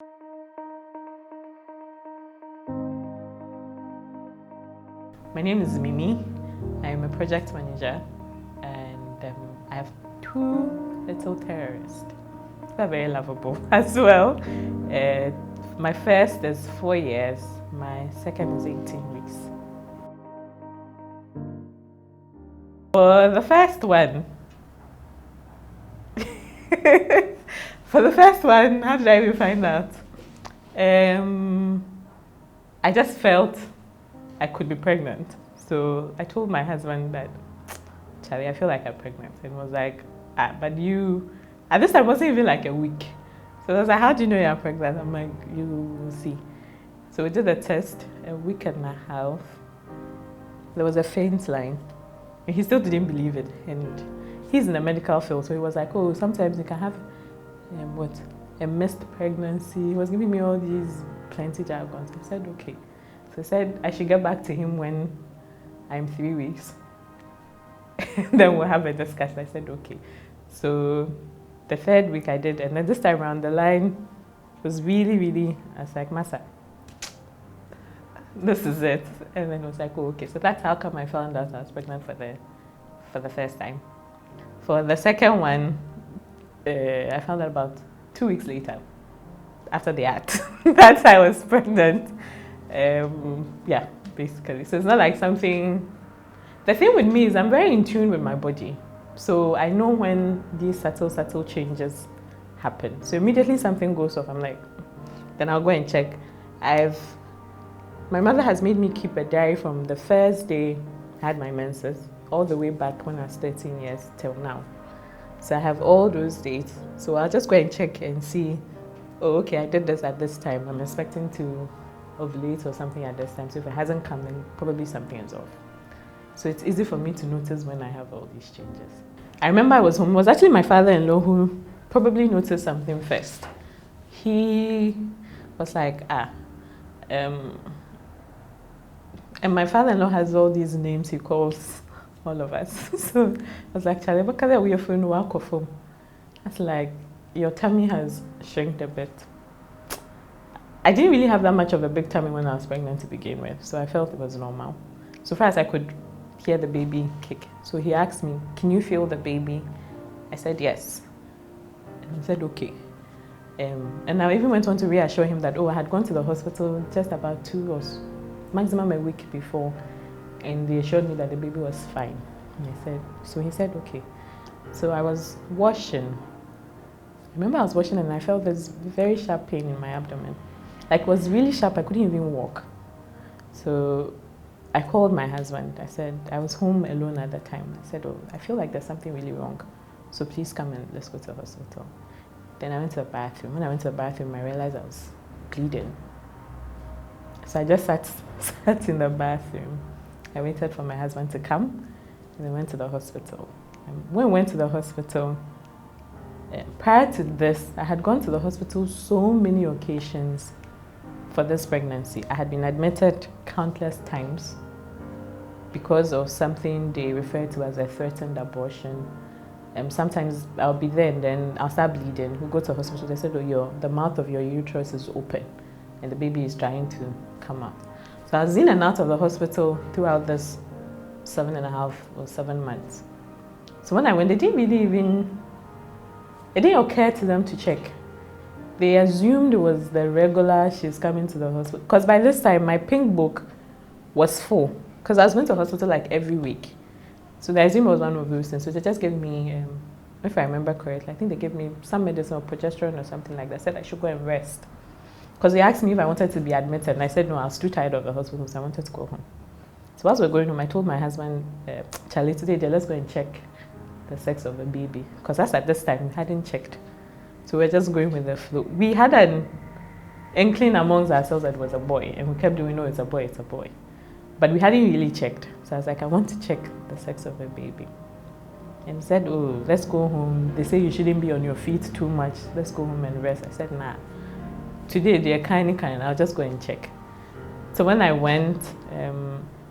My name is Mimi. I'm a project manager, and I have 2 little terrorists. They're very lovable as well. My first is 4 years, my second is 18 weeks. For the first one, how did I even find out? I just felt I could be pregnant. So I told my husband that, Charlie, I feel like I'm pregnant. And he was like, but you, at this time, it wasn't even like a week. So I was like, how do you know you're pregnant? I'm like, you will see. So we did a test, a week and a half. There was a faint line. And he still didn't believe it. And he's in the medical field, so he was like, oh, sometimes you can have a missed pregnancy. He was giving me all these plenty jargons. I said, okay. So I said I should get back to him when I'm 3 weeks. Then we'll have a discussion. I said, okay. So the 3rd week I did, and then this time around the line was really, I was like, Masa, this is it. And then it was like, oh, okay. So that's how come I found out I was pregnant for the first time. For the second one, I found out about 2 weeks later, after the act. That's how I was pregnant. Yeah, basically. So it's not like something. The thing with me is I'm very in tune with my body. So I know when these subtle changes happen. So immediately something goes off, I'm like, then I'll go and check. My mother has made me keep a diary from the first day I had my menses, all the way back when I was 13 years till now. So I have all those dates. So I'll just go and check and see, oh, okay, I did this at this time. I'm expecting to ovulate or something at this time. So if it hasn't come, then probably something is off. So it's easy for me to notice when I have all these changes. I remember I was home. It was actually my father-in-law who probably noticed something first. He was like, and my father-in-law has all these names he calls all of us. So I was like, Charlie, what kind of way for you walk off home? I was like, your tummy has shrinked a bit. I didn't really have that much of a big tummy when I was pregnant to begin with, so I felt it was normal. So far as I could hear the baby kick. So he asked me, can you feel the baby? I said yes. And he said okay. And I even went on to reassure him that, I had gone to the hospital just about 2 or maximum a week before, and they assured me that the baby was fine. And he said okay. So I was washing. I remember I was washing and I felt this very sharp pain in my abdomen. Like, it was really sharp, I couldn't even walk. So I called my husband. I said, I was home alone at the time. I said, I feel like there's something really wrong. So please come and let's go to the hospital. Then I went to the bathroom. When I went to the bathroom, I realized I was bleeding. So I just sat in the bathroom. I waited for my husband to come, and then went to the hospital. And when we went to the hospital, prior to this, I had gone to the hospital so many occasions for this pregnancy. I had been admitted countless times because of something they refer to as a threatened abortion. Sometimes I'll be there and then I'll start bleeding. We go to the hospital, they said, the mouth of your uterus is open and the baby is trying to come out. So I was in and out of the hospital throughout this 7.5 or 7 months. So when I went, it didn't occur to them to check. They assumed it was the regular, she's coming to the hospital. Because by this time, my pink book was full. Because I was going to the hospital like every week. So they assumed it was one of those things. So they just gave me, if I remember correctly, I think they gave me some medicine or progesterone or something like that. Said I should go and rest. Because they asked me if I wanted to be admitted. And I said, no, I was too tired of the hospital, so I wanted to go home. So as we're going home, I told my husband, Charlie, today, let's go and check the sex of the baby. Because that's at this time, we hadn't checked. So we're just going with the flow. We had an inkling amongst ourselves that it was a boy, and we kept doing, no, it's a boy, it's a boy. But we hadn't really checked. So I was like, I want to check the sex of the baby. And he said, let's go home. They say you shouldn't be on your feet too much. Let's go home and rest. I said, nah. Today, they're kind. I'll just go and check. So when I went,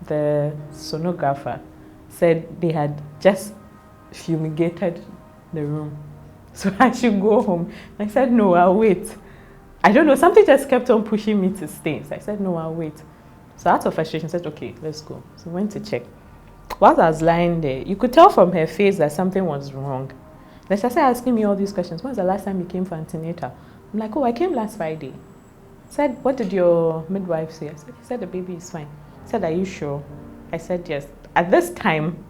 the sonographer said they had just fumigated the room. So I should go home. I said, no, I'll wait. I don't know, something just kept on pushing me to stay. So I said, no, I'll wait. So out of frustration, I said, okay, let's go. So we went to check. While I was lying there, you could tell from her face that something was wrong. Then she started asking me all these questions. When was the last time you came for antenatal? I'm like, oh, I came last Friday. I said, what did your midwife say? I said, he said the baby is fine. He said, are you sure? I said, yes. At this time,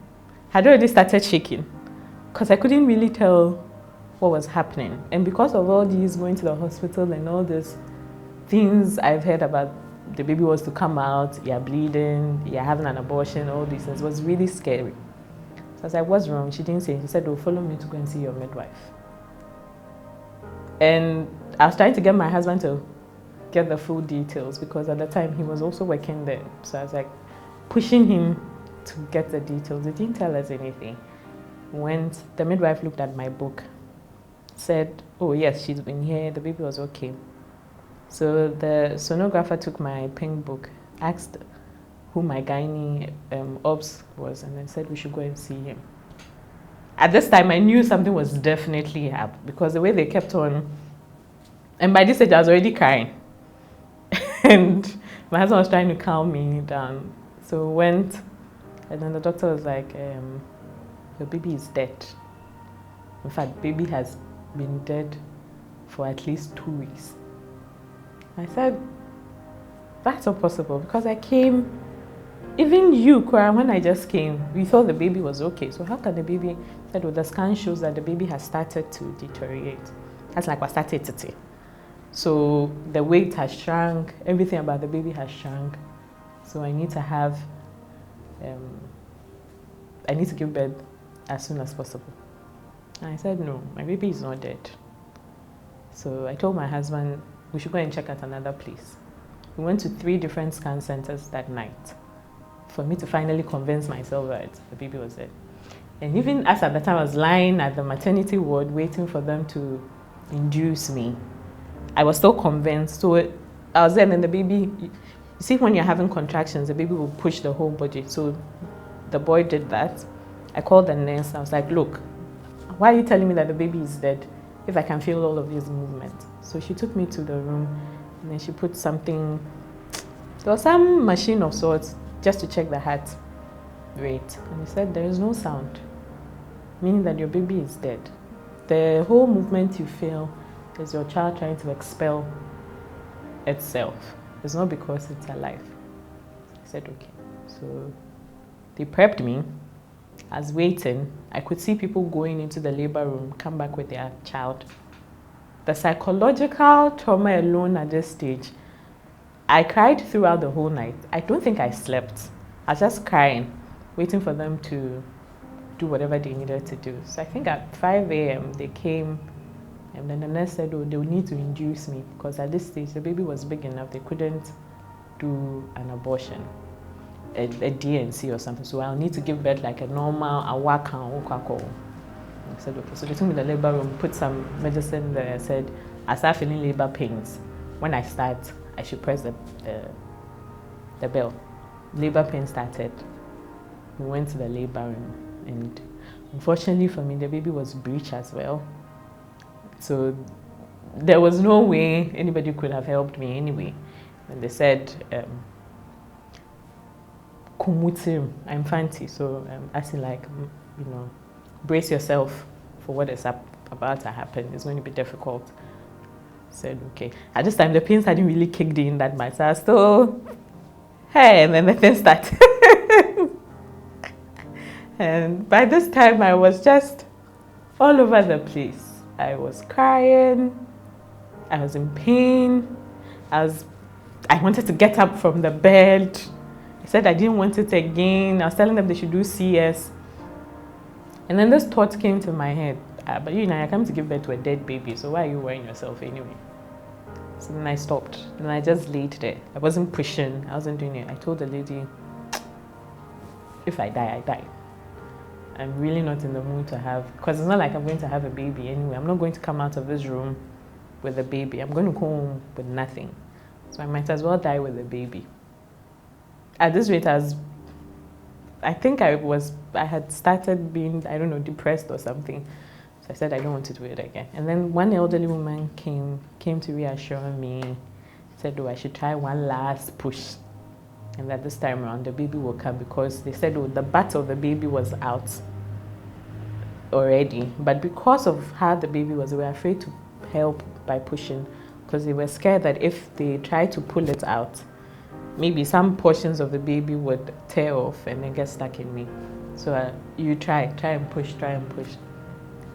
I had already started shaking because I couldn't really tell what was happening. And because of all these going to the hospital and all these things I've heard about, the baby was to come out, you're bleeding, you're having an abortion, all these things, was really scary. So I was like, what's wrong? She didn't say. She said, oh, follow me to go and see your midwife. And I was trying to get my husband to get the full details because at the time he was also working there. So I was like pushing him to get the details. He didn't tell us anything. When the midwife looked at my book, said, oh yes, she's been here, the baby was okay. So the sonographer took my pink book, asked who my gynae obs was, and then said we should go and see him. At this time, I knew something was definitely up because the way they kept on, and by this stage I was already crying. And my husband was trying to calm me down. So we went, and then the doctor was like, your baby is dead. In fact, baby has been dead for at least 2 weeks. I said, that's not possible because I came, even you, Cora, when I just came, we thought the baby was okay. So how can the baby, said, well, the scan shows that the baby has started to deteriorate. That's like what started to say. So the weight has shrunk, everything about the baby has shrunk. So I need to have, I need to give birth as soon as possible. And I said, no, my baby is not dead. So I told my husband, we should go and check at another place. We went to 3 different scan centers that night for me to finally convince myself that the baby was dead. And even as at the time I was lying at the maternity ward waiting for them to induce me, I was still convinced. So I was there and then the baby, you see when you're having contractions, the baby will push the whole body. So the boy did that. I called the nurse. I was like, look, why are you telling me that the baby is dead if I can feel all of these movements? So she took me to the room and then she put something, there was some machine of sorts just to check the heart rate. And he said, there is no sound, meaning that your baby is dead. The whole movement you feel is your child trying to expel itself. It's not because it's alive. I said, okay. So they prepped me. I was waiting. I could see people going into the labor room, come back with their child. The psychological trauma alone at this stage, I cried throughout the whole night. I don't think I slept. I was just crying, waiting for them to do whatever they needed to do. So I think at 5 a.m. they came, and then the nurse said, oh, they would need to induce me because at this stage the baby was big enough, they couldn't do an abortion, a DNC or something. So I'll need to give birth like a normal, I said, okay. So they took me to the labor room, put some medicine there. I said, I start feeling labor pains. When I start, I should press the bell. Labor pain started. We went to the labor room, and unfortunately for me, the baby was breech as well. So there was no way anybody could have helped me anyway. And they said, kumutim, I'm fancy. So asking like, you know, brace yourself for what is about to happen. It's going to be difficult. I said, okay. At this time, the pains hadn't really kicked in that much. So I was still, hey, and then the thing started. And by this time, I was just all over the place. I was crying. I was in pain. I wanted to get up from the bed. I said I didn't want it again. I was telling them they should do CS. And then this thought came to my head, but you know, I come to give birth to a dead baby, so why are you worrying yourself anyway? So then I stopped, and I just laid there. I wasn't pushing, I wasn't doing it. I told the lady, if I die, I die. I'm really not in the mood to have, because it's not like I'm going to have a baby anyway. I'm not going to come out of this room with a baby. I'm going to go home with nothing. So I might as well die with a baby. At this rate, I think I had started being, I don't know, depressed or something. So So I said, I don't want to do it again. And then one elderly woman came to reassure me, said, oh, I should try one last push. And that this time around, the baby will come, because they said, oh, the butt of the baby was out already. But because of how the baby was, they were afraid to help by pushing, because they were scared that if they tried to pull it out, maybe some portions of the baby would tear off and then get stuck in me. So you try and push.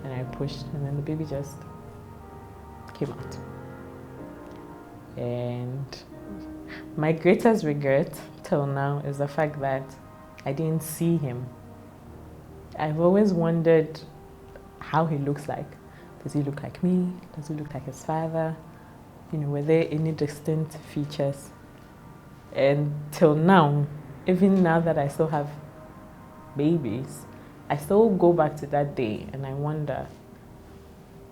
And I pushed, and then the baby just came out. And my greatest regret till now is the fact that I didn't see him. I've always wondered how he looks like. Does he look like me? Does he look like his father? You know, were there any distinct features? And till now, even now that I still have babies, I still go back to that day and I wonder,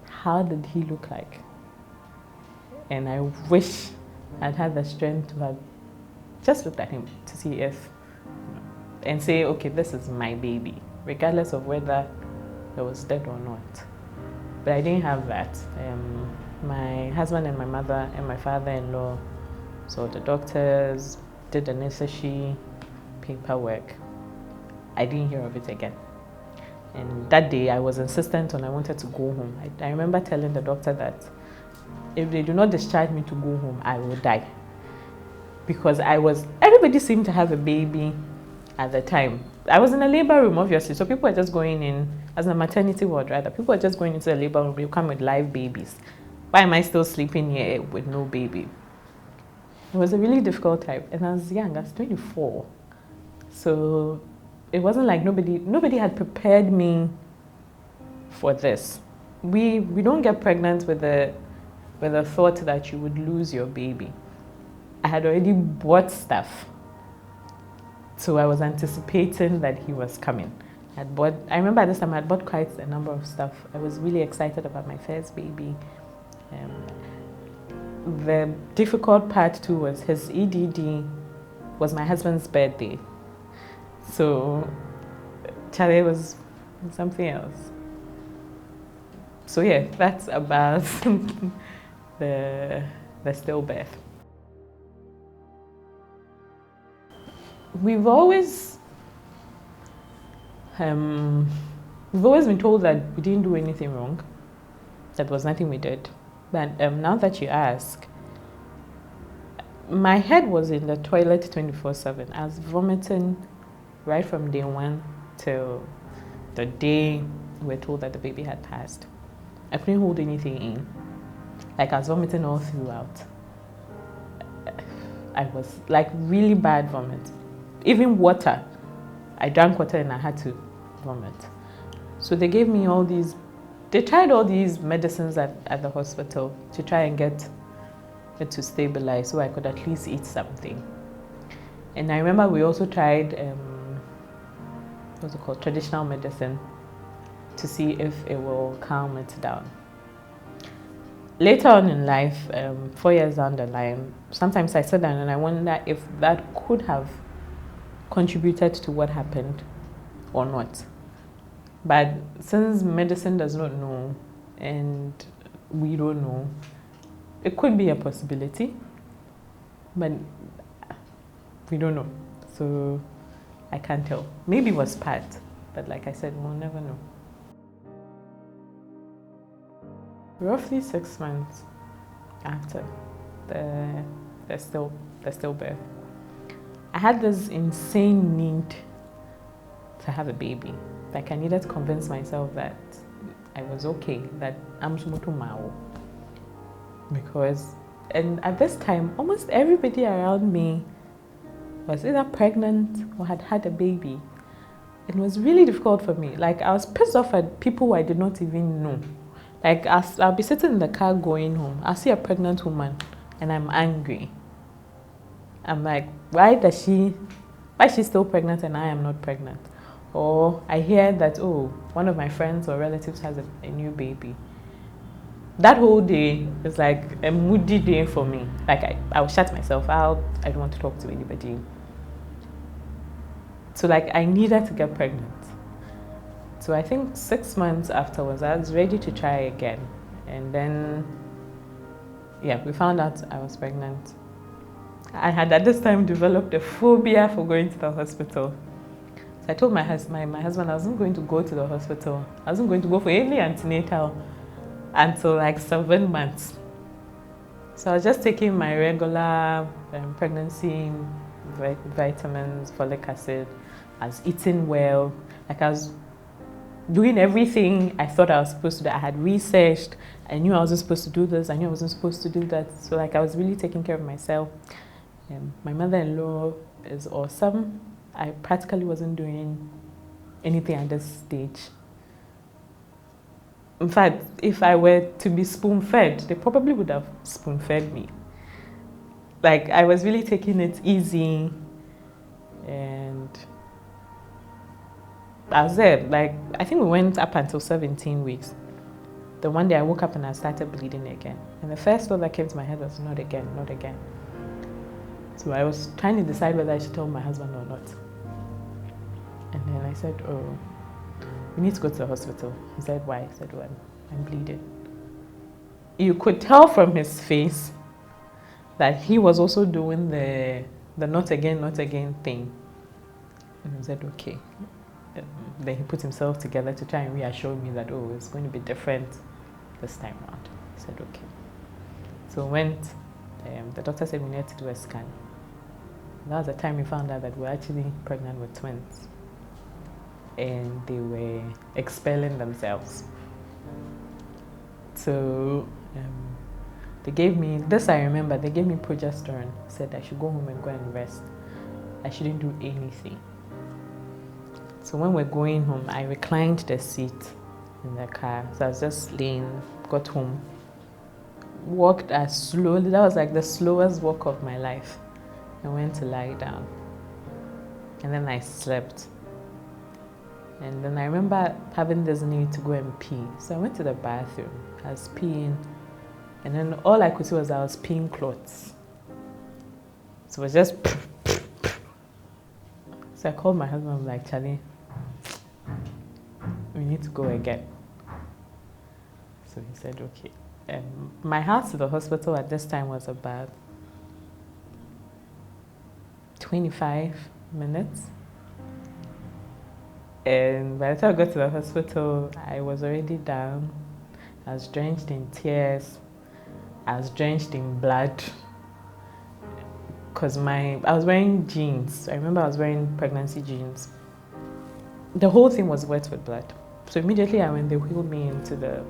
how did he look like? And I wish I'd had the strength to have just looked at him to see if, and say, okay, this is my baby, regardless of whether he was dead or not. But I didn't have that. My husband and my mother and my father-in-law, so the doctors did the necessary paperwork. I didn't hear of it again. And that day I was insistent on I wanted to go home. I remember telling the doctor that if they do not discharge me to go home, I will die. Because everybody seemed to have a baby at the time. I was in a labor room, obviously, so people were just going in, as a maternity ward rather, people were just going into the labor room, you come with live babies. Why am I still sleeping here with no baby? It was a really difficult time, and I was young, I was 24. So it wasn't like nobody had prepared me for this. We don't get pregnant with the thought that you would lose your baby. I had already bought stuff, so I was anticipating that he was coming. I remember at this time I had bought quite a number of stuff. I was really excited about my first baby. The difficult part too was his EDD was my husband's birthday. So Charlie was something else. So yeah, that's about the stillbirth. We've always been told that we didn't do anything wrong. That was nothing we did. But now that you ask, my head was in the toilet 24/7. I was vomiting right from day one till the day we were told that the baby had passed. I couldn't hold anything in. Like I was vomiting all throughout. I was like really bad vomit. Even water. I drank water and I had to vomit. So they gave me they tried all these medicines at the hospital to try and get it to stabilize so I could at least eat something. And I remember we also tried, what's it called, traditional medicine to see if it will calm it down. Later on in life, 4 years down the line, sometimes I sit down and I wonder if that could have contributed to what happened or not. But since medicine does not know and we don't know, it could be a possibility, but we don't know. So I can't tell. Maybe it was part, but like I said, we'll never know. Roughly 6 months after the stillbirth, I had this insane need to have a baby. Like I needed to convince myself that I was okay, that I'm sumutumao. And at this time, almost everybody around me was either pregnant or had had a baby. It was really difficult for me. Like I was pissed off at people who I did not even know. Like I'll be sitting in the car going home, I'll see a pregnant woman and I'm angry. I'm like, why is she still pregnant and I am not pregnant? Or I hear that, oh, one of my friends or relatives has a new baby. That whole day is like a moody day for me. Like I'll shut myself out, I don't want to talk to anybody. So like I needed to get pregnant. So I think 6 months afterwards, I was ready to try again. And then, yeah, we found out I was pregnant. I had at this time developed a phobia for going to the hospital. So I told my husband I wasn't going to go to the hospital. I wasn't going to go for any antenatal until like 7 months. So I was just taking my regular pregnancy vitamins, folic acid. I was eating well. Like I was doing everything I thought I was supposed to do. I had researched. I knew I wasn't supposed to do this. I knew I wasn't supposed to do that. So like I was really taking care of myself. My mother-in-law is awesome. I practically wasn't doing anything at this stage. In fact, if I were to be spoon-fed, they probably would have spoon-fed me. Like, I was really taking it easy, and I was there. Like, I think we went up until 17 weeks. The one day I woke up and I started bleeding again. And the first thought that came to my head was, not again, not again. So I was trying to decide whether I should tell my husband or not. And then I said, oh, we need to go to the hospital. He said, why? I said, well, I'm bleeding. You could tell from his face that he was also doing the not again thing. And I said, okay. Then he put himself together to try and reassure me that, oh, it's going to be different this time around. I said, okay. So we went, the doctor said we needed to do a scan. That was the time we found out that we were actually pregnant with twins. And they were expelling themselves. So they gave me, this I remember, they gave me progesterone, said I should go home and go and rest. I shouldn't do anything. So when we're going home, I reclined the seat in the car. So I was just laying, got home, walked as slowly, that was like the slowest walk of my life. I went to lie down. And then I slept. And then I remember having this need to go and pee. So I went to the bathroom. I was peeing. And then all I could see was I was peeing clots. So it was just... So I called my husband. I'm like, Charlie, we need to go again. So he said, okay. My house to the hospital at this time was about 25 minutes. And by the time I got to the hospital, I was already down. I was drenched in tears. I was drenched in blood. Because I was wearing jeans. I remember I was wearing pregnancy jeans. The whole thing was wet with blood. So immediately they wheeled me into the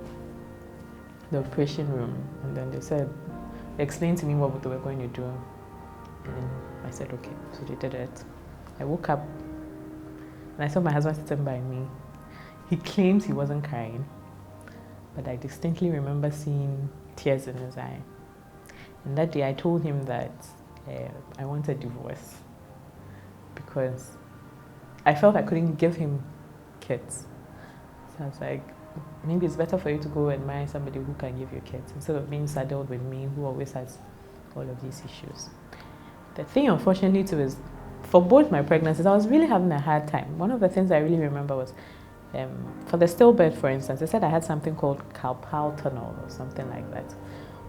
operation room. And then they explained to me what they were going to do. And I said, okay. So they did it. I woke up. And I saw my husband sitting by me. He claims he wasn't crying, but I distinctly remember seeing tears in his eye. And that day I told him that I wanted a divorce because I felt I couldn't give him kids. So I was like, maybe it's better for you to go and marry somebody who can give you kids instead of being saddled with me who always has all of these issues. The thing, unfortunately, too, is for both my pregnancies, I was really having a hard time. One of the things I really remember was, for the stillbirth, for instance, they said I had something called carpal tunnel or something like that,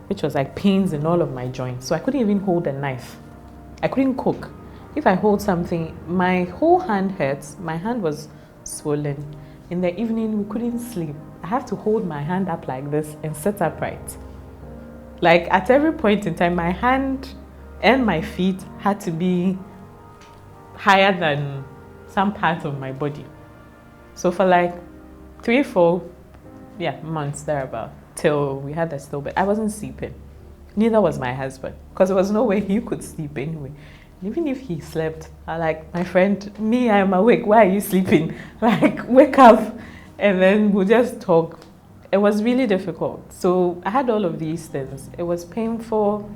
which was like pains in all of my joints. So I couldn't even hold a knife. I couldn't cook. If I hold something, my whole hand hurts. My hand was swollen. In the evening, we couldn't sleep. I have to hold my hand up like this and sit upright. Like at every point in time, my hand and my feet had to be higher than some part of my body. So for like 3-4 months thereabout, till we had the stillbirth, I wasn't sleeping. Neither was my husband, because there was no way he could sleep anyway. Even if he slept, I like, my friend, me, I am awake, why are you sleeping? Like, wake up. And then we'll just talk. It was really difficult. So I had all of these things. It was painful.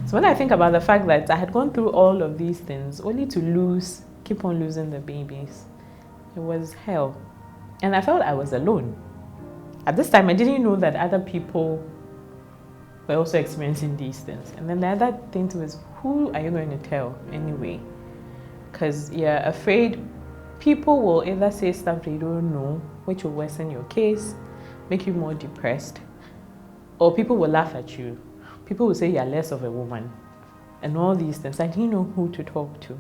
So when I think about the fact that I had gone through all of these things only to keep on losing the babies, it was hell. And I felt I was alone. At this time, I didn't know that other people were also experiencing these things. And then the other thing too is, who are you going to tell anyway? Because you're afraid people will either say stuff they don't know, which will worsen your case, make you more depressed, or people will laugh at you. People will say you're less of a woman, and all these things. I didn't know who to talk to.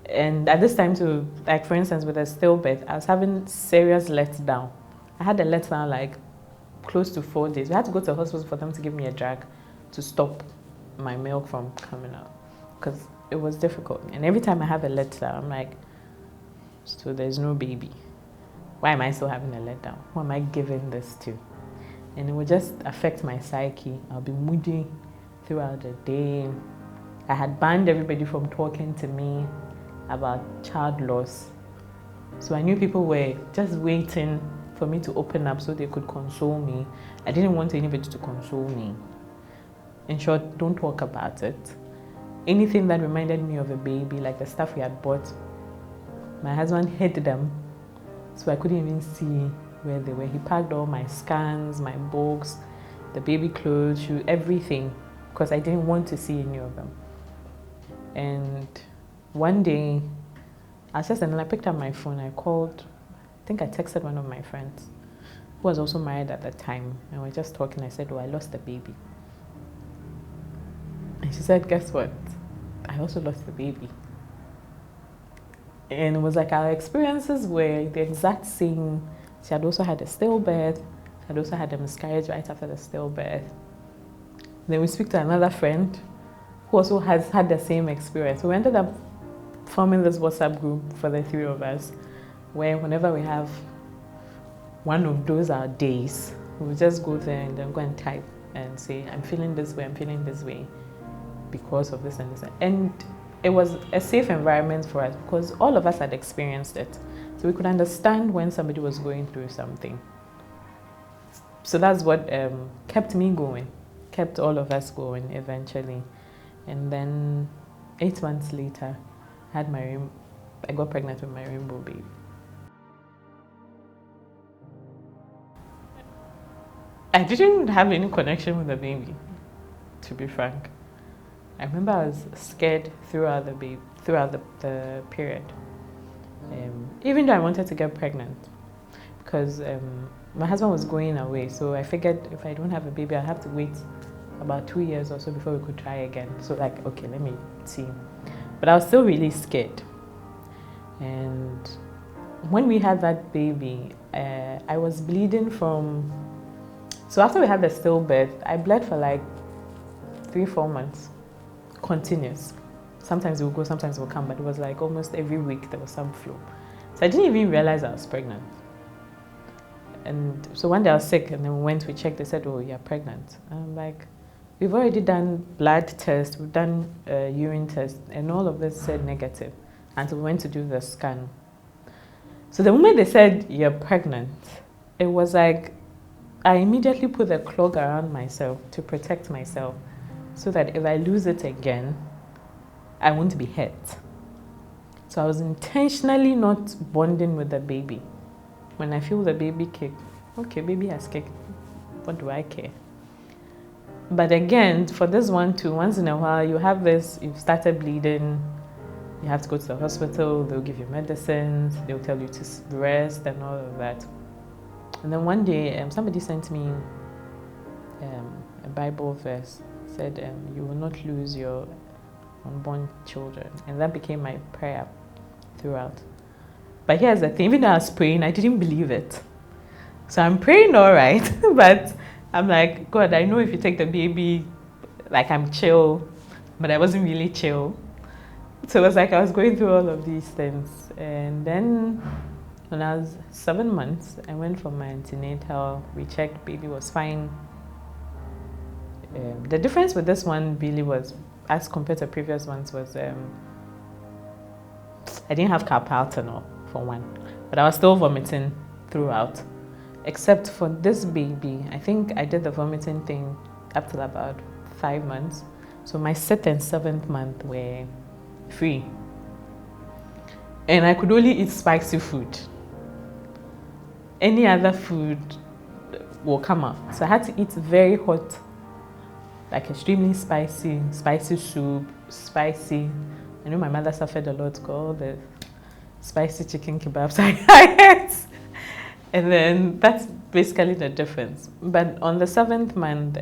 And at this time too, like for instance with a stillbirth, I was having serious letdown. I had a letdown like close to 4 days. We had to go to the hospital for them to give me a drug to stop my milk from coming out, because it was difficult. And every time I have a letdown, I'm like, so there's no baby. Why am I still having a letdown? Who am I giving this to? And it would just affect my psyche. I'll be moody throughout the day. I had banned everybody from talking to me about child loss. So I knew people were just waiting for me to open up so they could console me. I didn't want anybody to console me. In short, don't talk about it. Anything that reminded me of a baby, like the stuff we had bought, my husband hid them, so I couldn't even see where they were. He packed all my scans, my books, the baby clothes, shoes, everything, because I didn't want to see any of them. And one day, and then I picked up my phone, I called, I think I texted one of my friends, who was also married at the time, and we were just talking. I said, oh, I lost the baby. And she said, guess what? I also lost the baby. And it was like our experiences were the exact same. She had also had a stillbirth. She had also had a miscarriage right after the stillbirth. Then we speak to another friend who also has had the same experience. We ended up forming this WhatsApp group for the three of us, where whenever we have one of those our days, we'll just go there and then go and type and say, I'm feeling this way because of this and this. And it was a safe environment for us because all of us had experienced it. So we could understand when somebody was going through something. So that's what kept me going, kept all of us going eventually. And then 8 months later, I got pregnant with my rainbow baby. I didn't have any connection with the baby, to be frank. I remember I was scared throughout the period. Even though I wanted to get pregnant, because my husband was going away, so I figured if I don't have a baby, I'll have to wait about 2 years or so before we could try again. So like, okay, let me see. But I was still really scared. And when we had that baby, I was bleeding from, so after we had the stillbirth, I bled for like 3-4 months, continuous. Sometimes it would go, sometimes it would come, but it was like almost every week there was some flow. So I didn't even realize I was pregnant. And so one day I was sick, and then we checked, they said, oh, you're pregnant. And I'm like, we've already done blood tests, we've done urine tests, and all of this said negative until we went to do the scan. So the moment they said, you're pregnant, it was like, I immediately put a clog around myself to protect myself so that if I lose it again, I won't be hurt. So I was intentionally not bonding with the baby. When I feel the baby kick, okay, baby has kicked, what do I care? But again, for this one too, once in a while, you have this, you've started bleeding, you have to go to the hospital, they'll give you medicines, they'll tell you to rest and all of that. And then one day, somebody sent me a Bible verse, said, you will not lose your unborn children. And that became my prayer throughout. But here's the thing, even though I was praying, I didn't believe it. So I'm praying all right, but I'm like, God, I know if you take the baby, like I'm chill, but I wasn't really chill. So it was like I was going through all of these things. And then when I was 7 months, I went for my antenatal, we checked, baby was fine. The difference with this one really was, as compared to previous ones, was I didn't have carpaltunnel for one, but I was still vomiting throughout. Except for this baby, I think I did the vomiting thing up till about 5 months. So my 6th and 7th month were free. And I could only eat spicy food. Any other food will come out. So I had to eat very hot, like extremely spicy soup, spicy. I know my mother suffered a lot, all the spicy chicken kebabs I ate. And then that's basically the difference. But on the 7th month,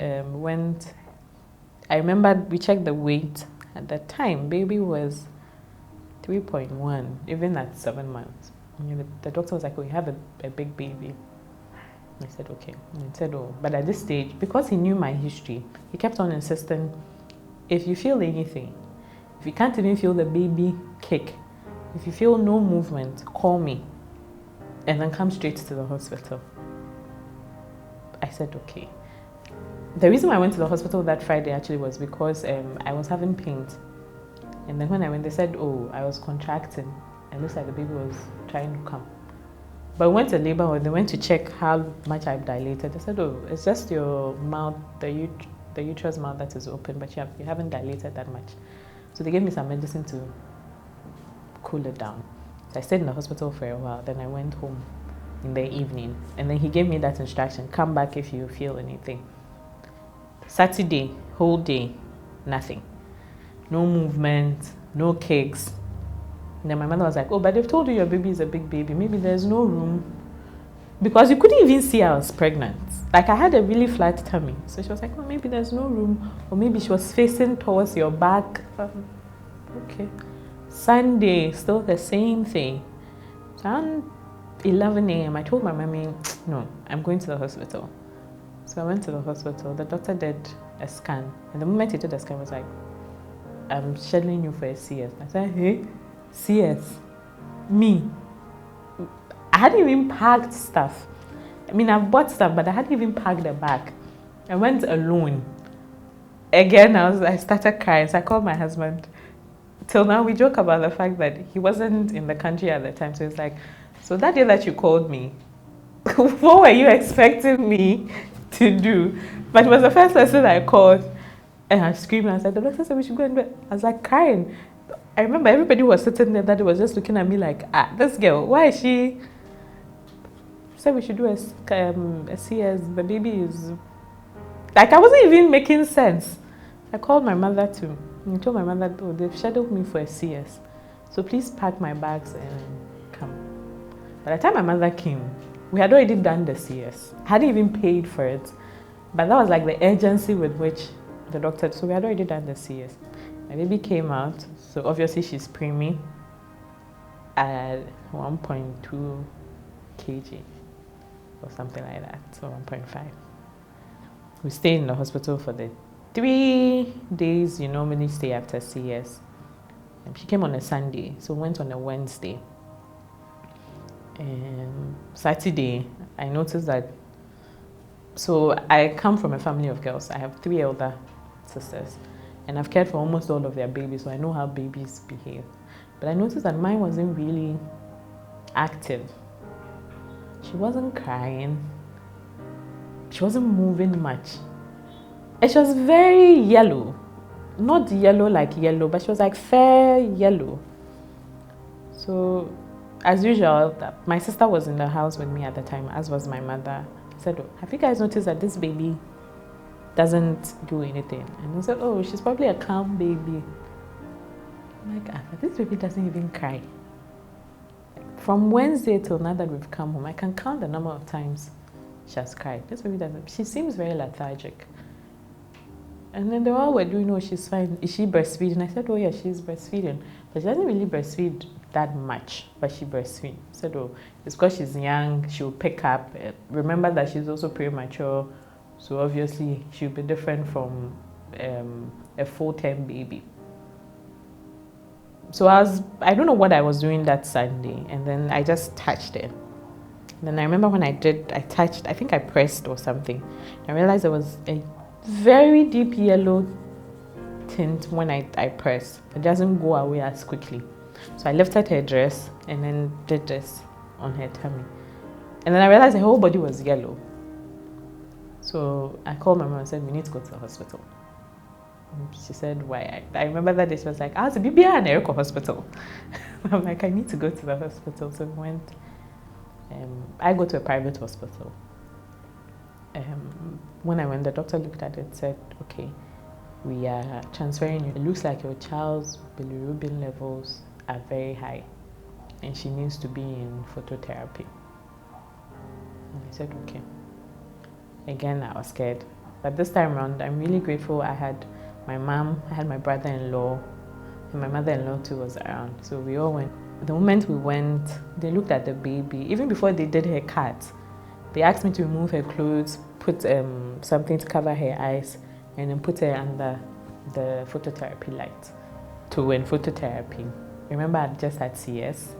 I remember we checked the weight at that time. Baby was 3.1, even at 7 months. The doctor was like, oh, you have a big baby. I said, okay. And he said, oh, but at this stage, because he knew my history, he kept on insisting, if you feel anything, if you can't even feel the baby kick, if you feel no movement, call me and then come straight to the hospital. I said, okay. The reason why I went to the hospital that Friday actually was because I was having pains. And then when I went, they said, oh, I was contracting. It looks like the baby was trying to come. But we went to labor and they went to check how much I've dilated. They said, oh, it's just your mouth, the uterus mouth that is open, but you haven't dilated that much. So they gave me some medicine to cool it down. So I stayed in the hospital for a while. Then I went home in the evening. And then he gave me that instruction, come back if you feel anything. Saturday, whole day, nothing. No movement, no cakes. And then my mother was like, oh, but they've told you your baby is a big baby. Maybe there's no room. Because you couldn't even see I was pregnant. Like, I had a really flat tummy. So she was like, oh, maybe there's no room. Or maybe she was facing towards your back. Okay. Sunday, still the same thing. So around 11 a.m., I told my mommy, no, I'm going to the hospital. So I went to the hospital. The doctor did a scan. And the moment he did the scan, I was like, I'm scheduling you for a CS. I said, hey, CS? Me? I hadn't even packed stuff. I mean, I've bought stuff, but I hadn't even packed the bag. I went alone. Again, I started crying. So I called my husband. Till now, we joke about the fact that he wasn't in the country at the time. So he's like, so that day that you called me, what were you expecting me to do? But it was the first person I called. And I screamed and I said, the doctor said we should go and do it. I was like crying. I remember everybody was sitting there that was just looking at me like, this girl, why is she? She said we should do a CS. The baby is... Like, I wasn't even making sense. I called my mother too. And I told my mother, oh, they've scheduled me for a CS. So please pack my bags and come. By the time my mother came, we had already done the CS. I hadn't even paid for it. But that was like the urgency with which the doctor, so we had already done the CS. My baby came out, so obviously she's preemie at 1.2 kg or something like that, so 1.5. We stayed in the hospital for the 3 days you normally stay after CS. And she came on a Sunday, so we went on a Wednesday. And Saturday, I noticed that, so I come from a family of girls. I have 3 elder sisters, and I've cared for almost all of their babies, so I know how babies behave. But I noticed that mine wasn't really active. She wasn't crying. She wasn't moving much. And she was very yellow. Not yellow like yellow, but she was like fair yellow. So, as usual, my sister was in the house with me at the time, as was my mother. I said, oh, have you guys noticed that this baby doesn't do anything? And I said, oh, she's probably a calm baby. I'm like, but this baby doesn't even cry. From Wednesday till now that we've come home, I can count the number of times she has cried. This baby doesn't. She seems very lethargic. And then they all were doing, oh, she's fine. Is she breastfeeding? I said, oh, yeah, she's breastfeeding. But she doesn't really breastfeed that much, but she breastfeeds. I said, oh, it's because she's young, she'll pick up. Remember that she's also premature, so obviously she'll be different from a full-term baby. So I don't know what I was doing that Sunday, and then I just touched it. And then I remember when I touched, I think I pressed or something. I realized there was a very deep yellow tint when I pressed. It doesn't go away as quickly. So I lifted her dress and then did this on her tummy. And then I realized her whole body was yellow. So I called my mom and said, we need to go to the hospital. And she said, why? I remember that day she was like, I was a baby in a hospital. I'm like, I need to go to the hospital. So we went. I go to a private hospital. When I went, the doctor looked at it and said, okay, we are transferring you. It looks like your child's bilirubin levels are very high. and she needs to be in phototherapy. And I said, okay. Again, I was scared. But this time around, I'm really grateful I had my mom, I had my brother-in-law, and my mother-in-law too was around. So we all went. The moment we went, they looked at the baby. Even before they did her cut, they asked me to remove her clothes, put something to cover her eyes, and then put her under the phototherapy light to win phototherapy. Remember, I just had CS,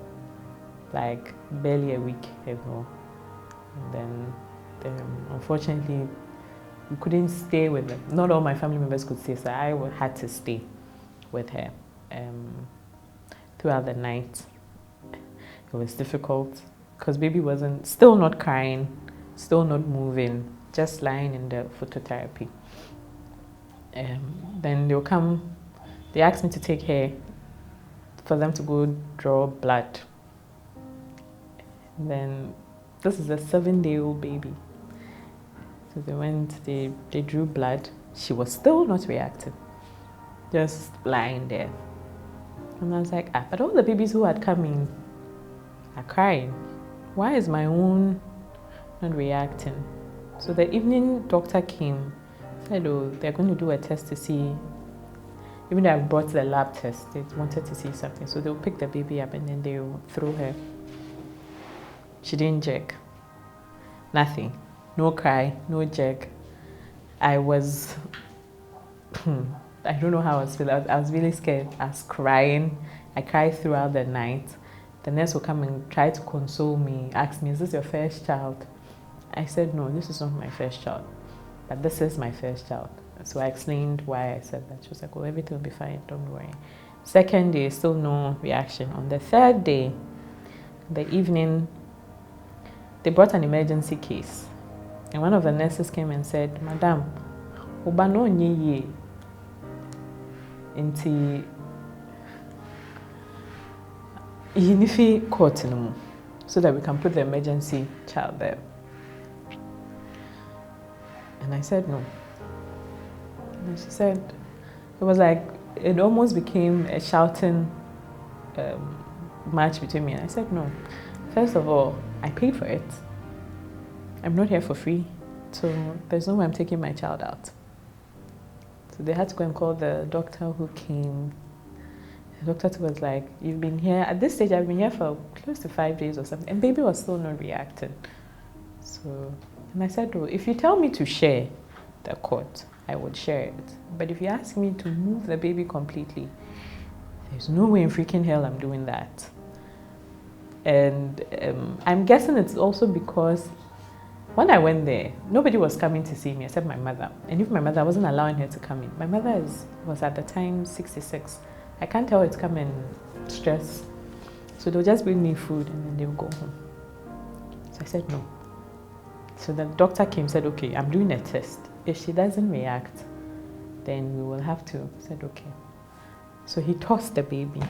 like barely a week ago. And then, unfortunately, we couldn't stay with them. Not all my family members could stay, so I had to stay with her throughout the night. It was difficult because baby wasn't, still not crying, still not moving, just lying in the phototherapy. Then they'll come, they asked me to take her for them to go draw blood. And then this is a 7-day-old baby. So they went, they drew blood. She was still not reacting, just lying there. And I was like, but all the babies who had come in are crying. Why is my own not reacting? So the evening doctor came, said, oh, they're going to do a test to see. Even though I brought the lab test, they wanted to see something. So they'll pick the baby up and then they'll throw her. She didn't jerk. Nothing. No cry, no jerk. I was, I don't know how I was feeling. I was really scared. I was crying. I cried throughout the night. The nurse would come and try to console me, ask me, is this your first child? I said, no, this is not my first child, but this is my first child. So I explained why I said that. She was like, well, everything will be fine, don't worry. Second day, still no reaction. On the third day, the evening, they brought an emergency case. And one of the nurses came and said, Madam, Oba no nye ye. Inti yinifi court no, so that we can put the emergency child there. And I said no. And she said, it was like, it almost became a shouting match between me. And I said no. First of all, I paid for it. I'm not here for free, so there's no way I'm taking my child out. So they had to go and call the doctor who came. The doctor was like, you've been here, at this stage I've been here for close to 5 days or something, and baby was still not reacting. So, and I said, well, if you tell me to share the court, I would share it. But if you ask me to move the baby completely, there's no way in freaking hell I'm doing that. And I'm guessing it's also because when I went there, nobody was coming to see me except my mother. And if my mother, I wasn't allowing her to come in. My mother was at the time 66. I can't tell her to come and stress. So they'll just bring me food and then they'll go home. So I said no. So the doctor came and said, okay, I'm doing a test. If she doesn't react, then we will have to. I said, okay. So he tossed the baby.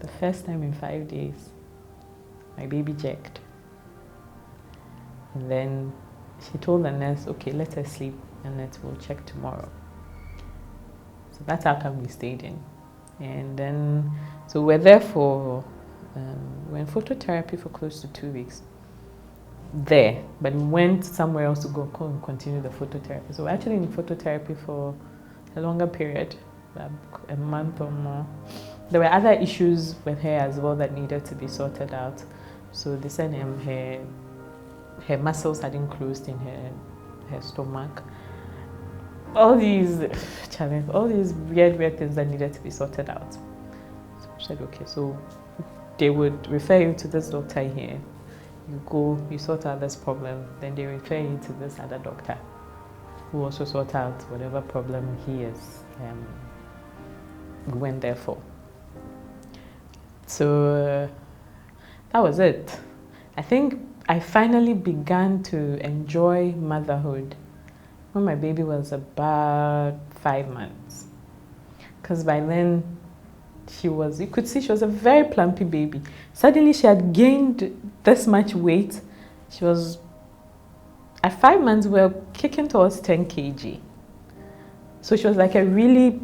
The first time in 5 days, my baby jerked. And then she told the nurse, okay, let her sleep and we'll check tomorrow. So that's how come we stayed in. And then, so we're there for, we're in phototherapy for close to 2 weeks. There, but we went somewhere else to go and continue the phototherapy. So we're actually in phototherapy for a longer period, a month or more. There were other issues with her as well that needed to be sorted out. So they said her muscles hadn't closed in her stomach. All these challenges, all these weird things that needed to be sorted out. So I said, okay, so they would refer you to this doctor here. You go, you sort out this problem, then they refer you to this other doctor who also sort out whatever problem he is. We went there for. So that was it. I think I finally began to enjoy motherhood when my baby was about 5 months. Because by then, you could see she was a very plumpy baby. Suddenly she had gained this much weight. She was, at 5 months, we were kicking towards 10 kg. So she was like a really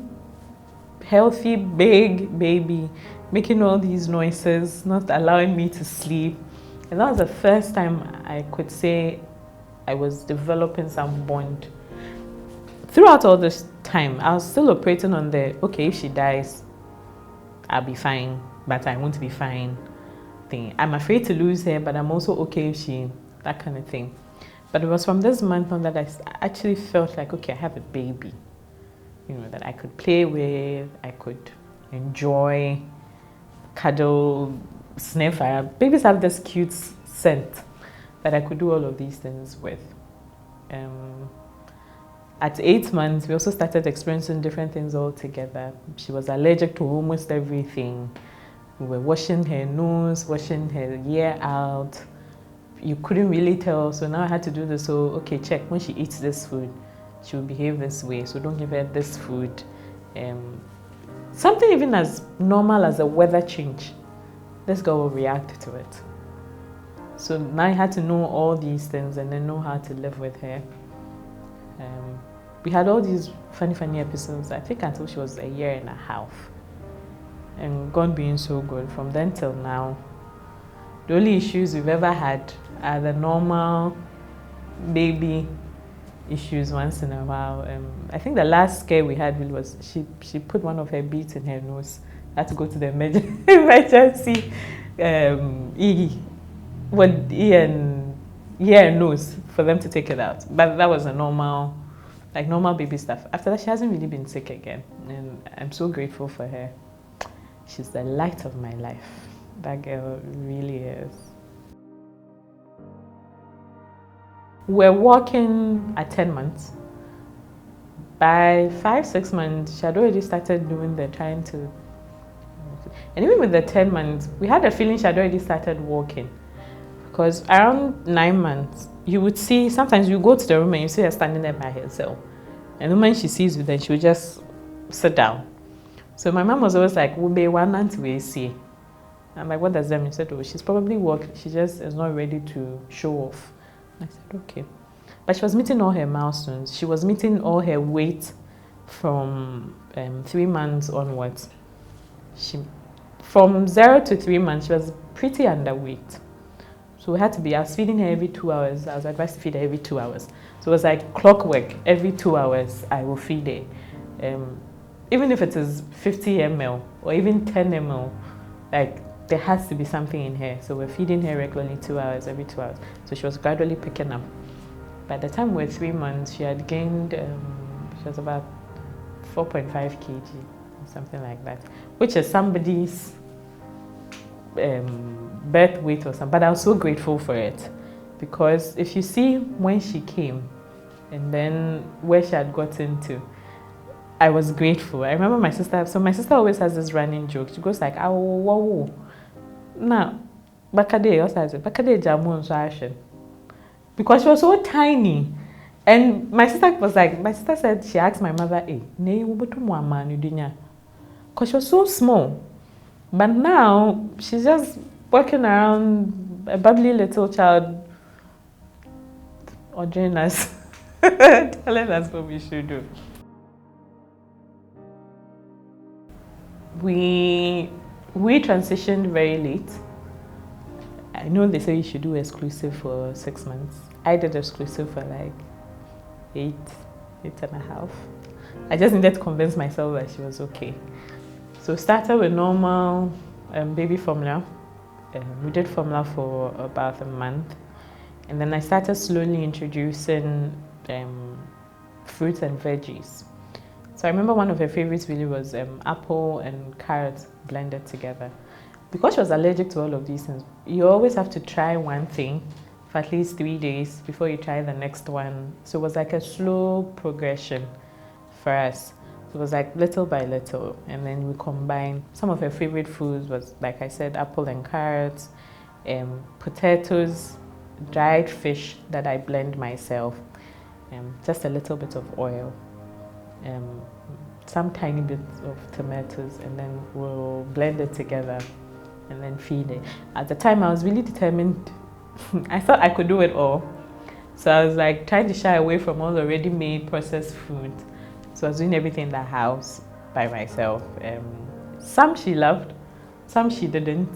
healthy, big baby, making all these noises, not allowing me to sleep. And that was the first time I could say I was developing some bond. Throughout all this time, I was still operating on the, okay, if she dies, I'll be fine, but I won't be fine thing. I'm afraid to lose her, but I'm also okay if she, that kind of thing. But it was from this month on that I actually felt like, okay, I have a baby, you know, that I could play with, I could enjoy, cuddle, sniff. Babies have this cute scent that I could do all of these things with. At 8 months, we also started experiencing different things all together. She was allergic to almost everything. We were washing her nose, washing her ear out. You couldn't really tell, so now I had to do this. So, okay, check, when she eats this food, she will behave this way, so don't give her this food. Something even as normal as a weather change, this girl will react to it. So now I had to know all these things and then know how to live with her. We had all these funny episodes, I think until she was 1.5 years. And God being so good, from then till now, the only issues we've ever had are the normal baby issues once in a while. I think the last scare we had was she put one of her beads in her nose. I had to go to the emergency ear and nose for them to take it out. But that was a normal baby stuff. After that, she hasn't really been sick again, and I'm so grateful for her. She's the light of my life. That girl really is. We're walking at 10 months. By 5-6 months, she had already started doing the trying to. And even with the 10 months, we had a feeling she had already started walking. Because around 9 months, you would see, sometimes you go to the room and you see her standing there by herself. And the moment she sees you, then she would just sit down. So my mom was always like, we'll be one month we see. I'm like, what does that mean? She said, oh, she's probably walking. She just is not ready to show off. I said, okay. But she was meeting all her milestones. She was meeting all her weight from 3 months onwards. From 0 to 3 months, she was pretty underweight. So we had to be, I was feeding her every 2 hours. I was advised to feed her every 2 hours. So it was like clockwork. Every 2 hours, I will feed her. Even if it is 50 ml or even 10 ml, like there has to be something in her. So we're feeding her regularly 2 hours, every 2 hours. So she was gradually picking up. By the time we were 3 months, she had gained, she was about 4.5 kg, something like that, which is somebody's birth weight or something. But I was so grateful for it, because if you see when she came and then where she had gotten to, I was grateful. I remember my sister, so my sister always has this running joke. She goes like, "Oh, wow, now, bakade also has it. Bakade jamu so because she was so tiny." And my sister said she asked my mother, "Hey, ne ubutu mama ni dunya," because she was so small. But now she's just walking around, a bubbly little child, ordering us, telling us what we should do. We transitioned very late. I know they say you should do exclusive for 6 months. I did exclusive for like 8.5. I just needed to convince myself that she was okay. So started with normal baby formula. We did formula for about a month. And then I started slowly introducing fruits and veggies. So I remember one of her favorites really was apple and carrot blended together. Because she was allergic to all of these things, you always have to try one thing for at least 3 days before you try the next one. So it was like a slow progression for us. So it was like little by little, and then we combined. Some of her favorite foods was, like I said, apple and carrots, potatoes, dried fish that I blend myself, just a little bit of oil, some tiny bits of tomatoes, and then we'll blend it together and then feed it. At the time, I was really determined. I thought I could do it all. So I was like trying to shy away from all the ready-made processed food. So I was doing everything in the house. by myself. Some she loved, some she didn't.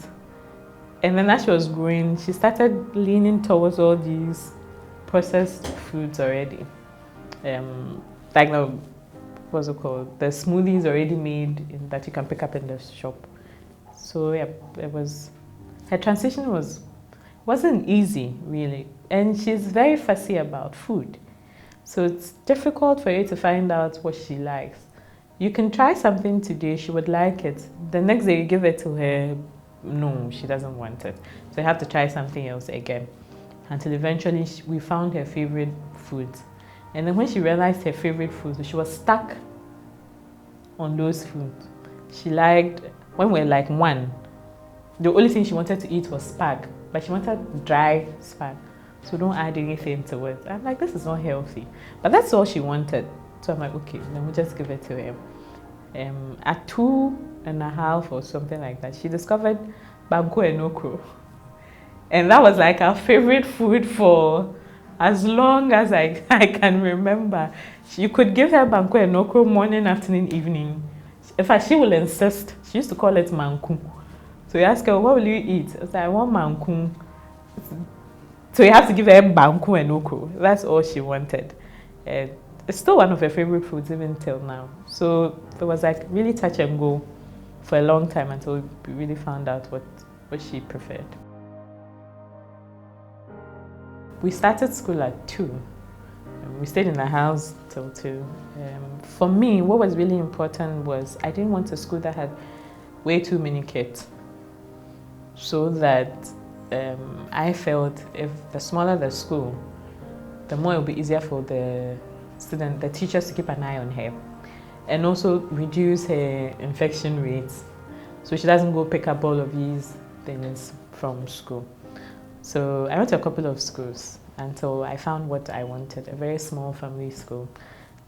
And then as she was growing, she started leaning towards all these processed foods already. Like the, what's it called? The smoothies already made that you can pick up in the shop. So yeah, her transition wasn't easy really. And she's very fussy about food. So it's difficult for you to find out what she likes. You can try something today, she would like it. The next day you give it to her, no, she doesn't want it. So you have to try something else again. Until eventually we found her favorite foods. And then when she realized her favorite foods, she was stuck on those foods. She liked, when we were like 1, the only thing she wanted to eat was spag, but she wanted dry spag. So don't add anything to it. I'm like, this is not healthy. But that's all she wanted. So I'm like, okay, then we'll just give it to her. At 2.5 or something like that, she discovered banku and okro. And that was like our favorite food for as long as I can remember. You could give her banku and okro morning, afternoon, evening. In fact, she will insist. She used to call it manku. So you ask her, what will you eat? I was like, I want manku. So you have to give her banku and okro. That's all she wanted. It's still one of her favorite foods even till now. So it was like really touch and go for a long time until we really found out what she preferred. We started school at 2. We stayed in the house till 2. For me, what was really important was I didn't want a school that had way too many kids. So that I felt if the smaller the school, the more it would be easier for the teachers to keep an eye on her. And also reduce her infection rates so she doesn't go pick up all of these things from school. So I went to a couple of schools until I found what I wanted, a very small family school.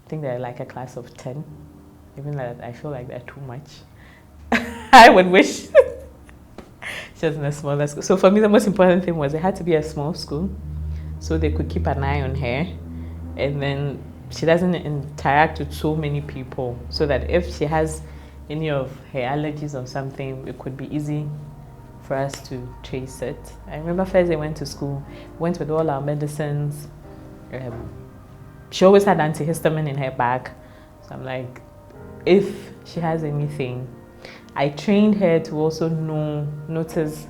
I think they're like a class of 10. Even that, I feel like they're too much. I would wish she was in a smaller school. So for me, the most important thing was it had to be a small school so they could keep an eye on her. And then she doesn't interact with so many people, so that if she has any of her allergies or something, it could be easy for us to trace it. I remember first I went to school, went with all our medicines. She always had antihistamine in her bag. So I'm like, if she has anything, I trained her to also notice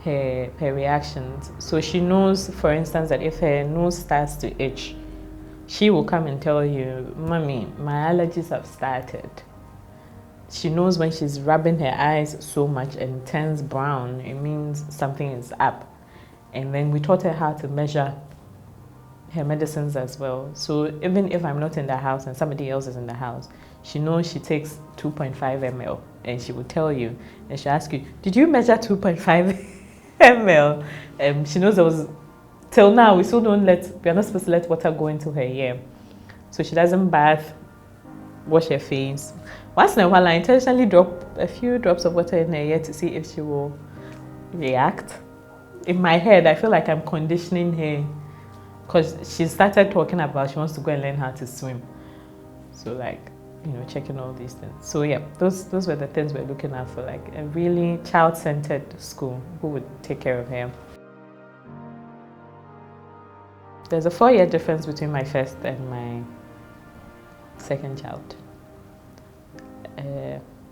her reactions. So she knows, for instance, that if her nose starts to itch, she will come and tell you, Mommy, my allergies have started. She knows when she's rubbing her eyes so much and turns brown, it means something is up. And then we taught her how to measure her medicines as well. So even if I'm not in the house and somebody else is in the house, she knows she takes 2.5 ml and she will tell you. And she'll ask you, did you measure 2.5 ml? She knows there was, till now, we are not supposed to let water go into her ear. So she doesn't bath, wash her face. Once in a while, I intentionally drop a few drops of water in her ear to see if she will react. In my head, I feel like I'm conditioning her because she started talking about she wants to go and learn how to swim. So like, checking all these things. So yeah, those were the things we're looking at for, like a really child-centered school who would take care of her. There's a 4-year difference between my first and my second child.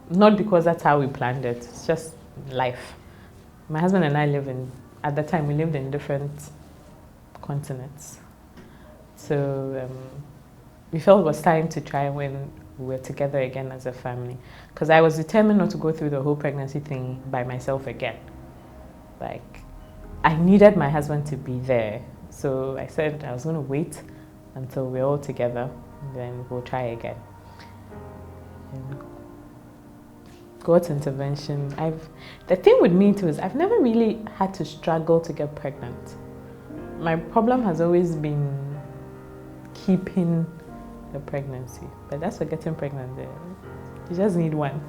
Not because that's how we planned it, it's just life. My husband and I at the time, we lived in different continents. So we felt it was time to try when we were together again as a family. Because I was determined not to go through the whole pregnancy thing by myself again. Like, I needed my husband to be there. So I said I was going to wait until we're all together, and then we'll try again. And God's intervention. The thing with me too is I've never really had to struggle to get pregnant. My problem has always been keeping the pregnancy, but that's for getting pregnant. You just need one.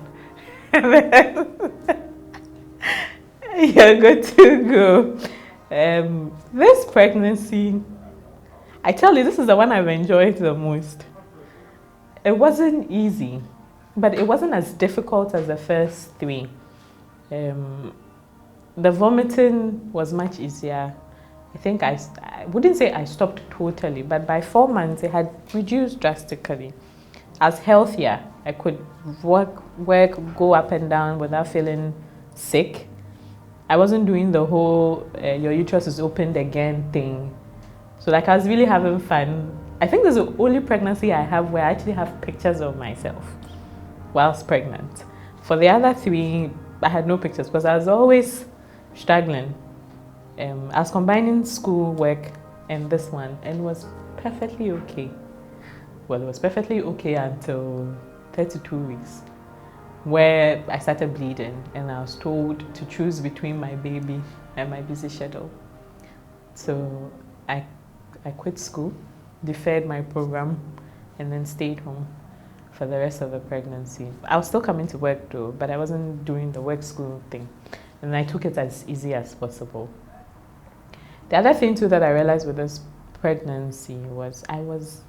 You're good to go. This pregnancy, I tell you, this is the one I've enjoyed the most. It wasn't easy. but it wasn't as difficult as the first 3. The vomiting was much easier. I think I wouldn't say I stopped totally, but by 4 months it had reduced drastically. I was healthier. I could work, go up and down without feeling sick. I wasn't doing the whole your uterus is opened again thing. So like I was really having fun. I think this is the only pregnancy I have where I actually have pictures of myself whilst pregnant. For the other 3, I had no pictures because I was always struggling. I was combining school, work, and this one, and it was perfectly okay. Well, it was perfectly okay until 32 weeks, where I started bleeding, and I was told to choose between my baby and my busy schedule. So I quit school, deferred my program, and then stayed home for the rest of the pregnancy. I was still coming to work though, but I wasn't doing the work school thing. And I took it as easy as possible. The other thing too that I realized with this pregnancy was I was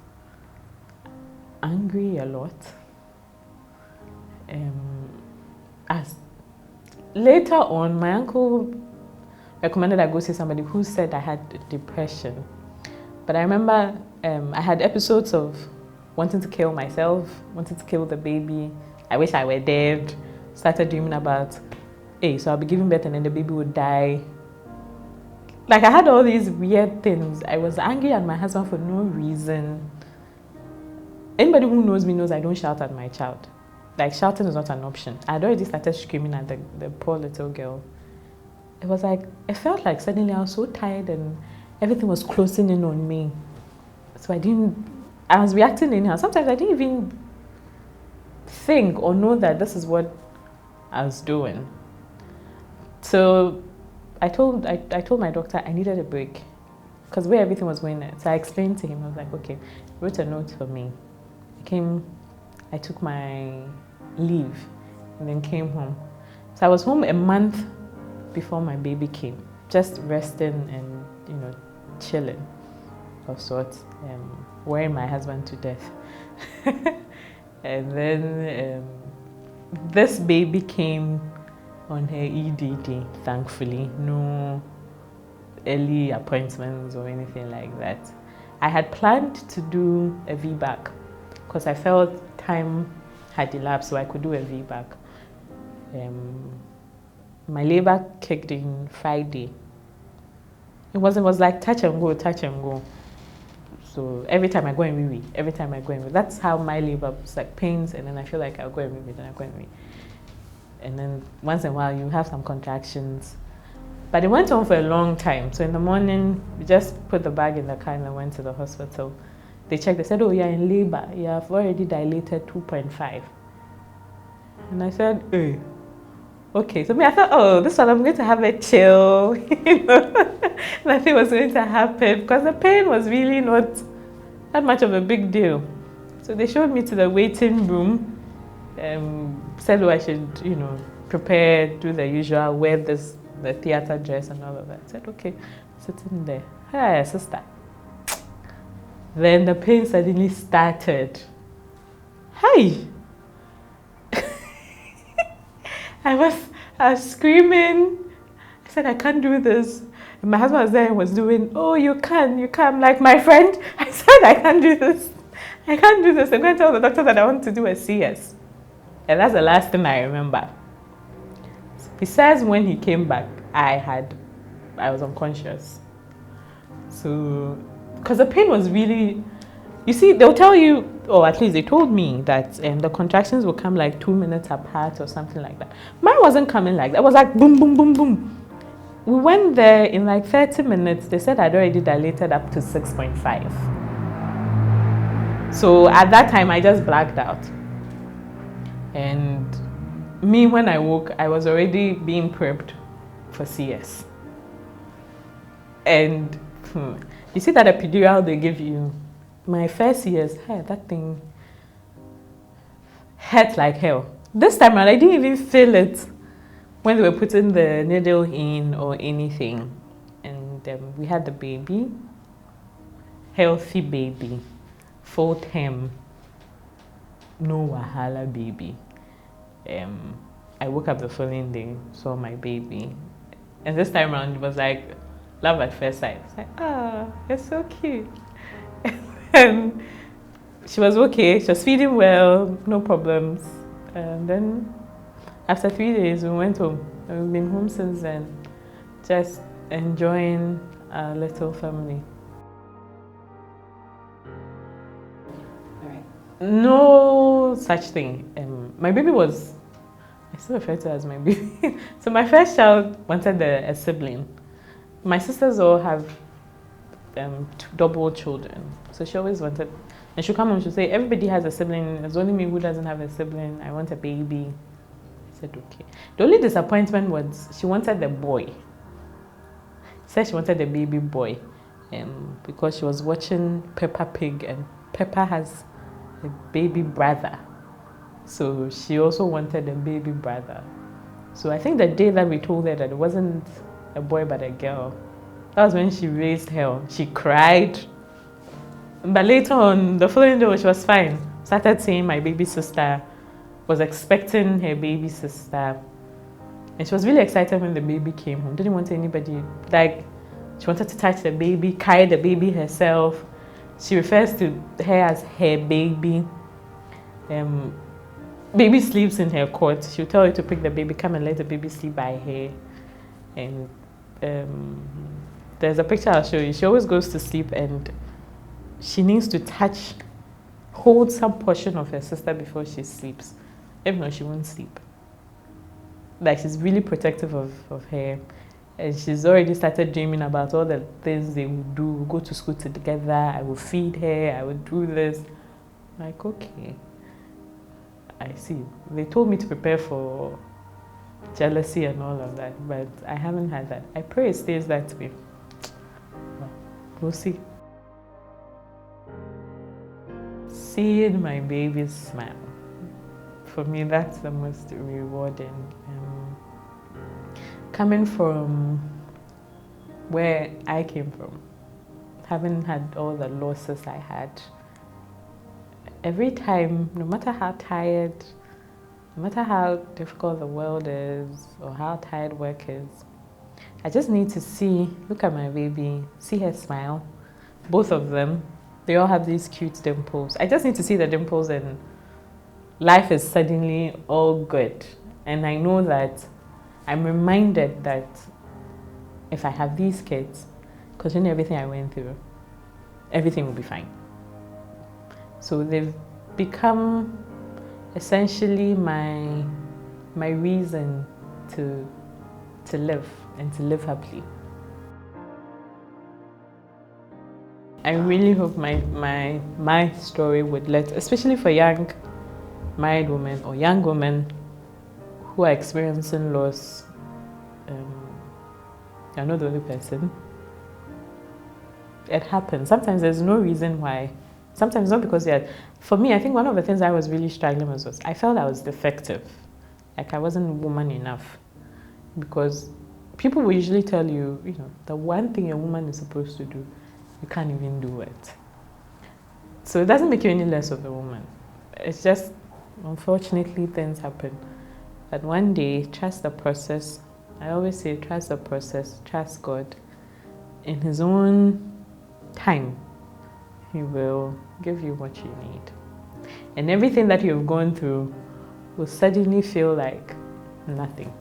angry a lot. As later on, my uncle recommended I go see somebody who said I had depression. But I remember I had episodes of wanting to kill myself, wanting to kill the baby. I wish I were dead. Started dreaming about, hey, so I'll be giving birth and then the baby would die. Like I had all these weird things. I was angry at my husband for no reason. Anybody who knows me knows I don't shout at my child. Like shouting is not an option. I'd already started screaming at the poor little girl. It was like, it felt like suddenly I was so tired and everything was closing in on me. So I was reacting anyhow. Sometimes I didn't even think or know that this is what I was doing. So I told my doctor I needed a break because where everything was going. So I explained to him. I was like, okay, he wrote a note for me. I took my leave and then came home. So I was home a month before my baby came, just resting and chilling of sorts, worrying my husband to death. And then this baby came on her EDD, thankfully. No early appointments or anything like that. I had planned to do a VBAC because I felt time had elapsed so I could do a VBAC. My labor kicked in Friday. It was like touch and go, touch and go. So every time I go and wee, every time I go and wee. That's how my labor was, like pains, and then I feel like I'll go and wee, then I go and wee. And then once in a while you have some contractions. But it went on for a long time. So in the morning, we just put the bag in the car and I went to the hospital. They checked, they said, oh, you're in labor. You have already dilated 2.5. And I said, hey. Okay, so I thought, oh, this one I'm going to have a chill. Nothing was going to happen because the pain was really not that much of a big deal. So they showed me to the waiting room. Said, oh, I should, prepare, do the usual, wear the theater dress and all of that. I said, okay, sitting there. Hey, sister. Then the pain suddenly started. Hi. I was screaming. I said, I can't do this. And my husband was there and was doing, oh, you can. I'm like, my friend, I said, I can't do this. I can't do this. I'm going to tell the doctor that I want to do a CS. And that's the last thing I remember. Besides when he came back, I was unconscious. So, because the pain was really, you see, they'll tell you, or at least they told me that the contractions will come like 2 minutes apart or something like that. Mine wasn't coming like that. It was like boom, boom, boom, boom. We went there in like 30 minutes. They said I'd already dilated up to 6.5. So at that time, I just blacked out. And me, when I woke, I was already being prepped for CS. And you see that epidural they give you, my first CS, hey, that thing hurt like hell. This time around, I didn't even feel it when they were putting the needle in or anything. And we had the baby, healthy baby, full term. no wahala baby. I woke up the following day, saw my baby, and this time around it was like love at first sight. It's like, you're so cute. And she was okay, she was feeding well, no problems. And then after 3 days, we went home. And we've been home since then, just enjoying our little family. All right. No such thing. My baby was, I still refer to her as my baby. So my first child wanted a sibling. My sisters all have double children. So she always wanted, and she'll come home, she'll say, everybody has a sibling, it's only me who doesn't have a sibling, I want a baby. I said, okay. The only disappointment was she wanted the boy. She said she wanted a baby boy because she was watching Peppa Pig, and Peppa has a baby brother. So she also wanted a baby brother. So I think the day that we told her that it wasn't a boy but a girl, that was when she raised hell. She cried. But later on, the following day, she was fine. Started saying my baby sister was expecting her baby sister. And she was really excited when the baby came home. Didn't want anybody, like, she wanted to touch the baby, carry the baby herself. She refers to her as her baby. Baby sleeps in her cot. She'll tell you to pick the baby, come and let the baby sleep by her. And there's a picture I'll show you. She always goes to sleep and she needs to hold some portion of her sister before she sleeps. If not, she won't sleep. Like, she's really protective of her. And she's already started dreaming about all the things they would do. We'll go to school together, I will feed her, I will do this. I'm like, okay, I see. They told me to prepare for jealousy and all of that, but I haven't had that. I pray it stays that way. Well, we'll see. Seeing my baby smile, for me, that's the most rewarding. Coming from where I came from, having had all the losses I had, every time, no matter how tired, no matter how difficult the world is or how tired work is, I just need to look at my baby, see her smile, both of them. They all have these cute dimples. I just need to see the dimples and life is suddenly all good. And I know that I'm reminded that if I have these kids, considering everything I went through, everything will be fine. So they've become essentially my reason to live and to live happily. I really hope my story would especially for young married women or young women who are experiencing loss. You're not the only person. It happens. Sometimes there's no reason why. Sometimes not because for me, I think one of the things I was really struggling with was I felt I was defective. Like I wasn't woman enough. Because people will usually tell you, the one thing a woman is supposed to do, you can't even do it. So it doesn't make you any less of a woman. It's just, unfortunately, things happen. But one day, trust the process. I always say, trust the process, trust God. In His own time, He will give you what you need. And everything that you've gone through will suddenly feel like nothing.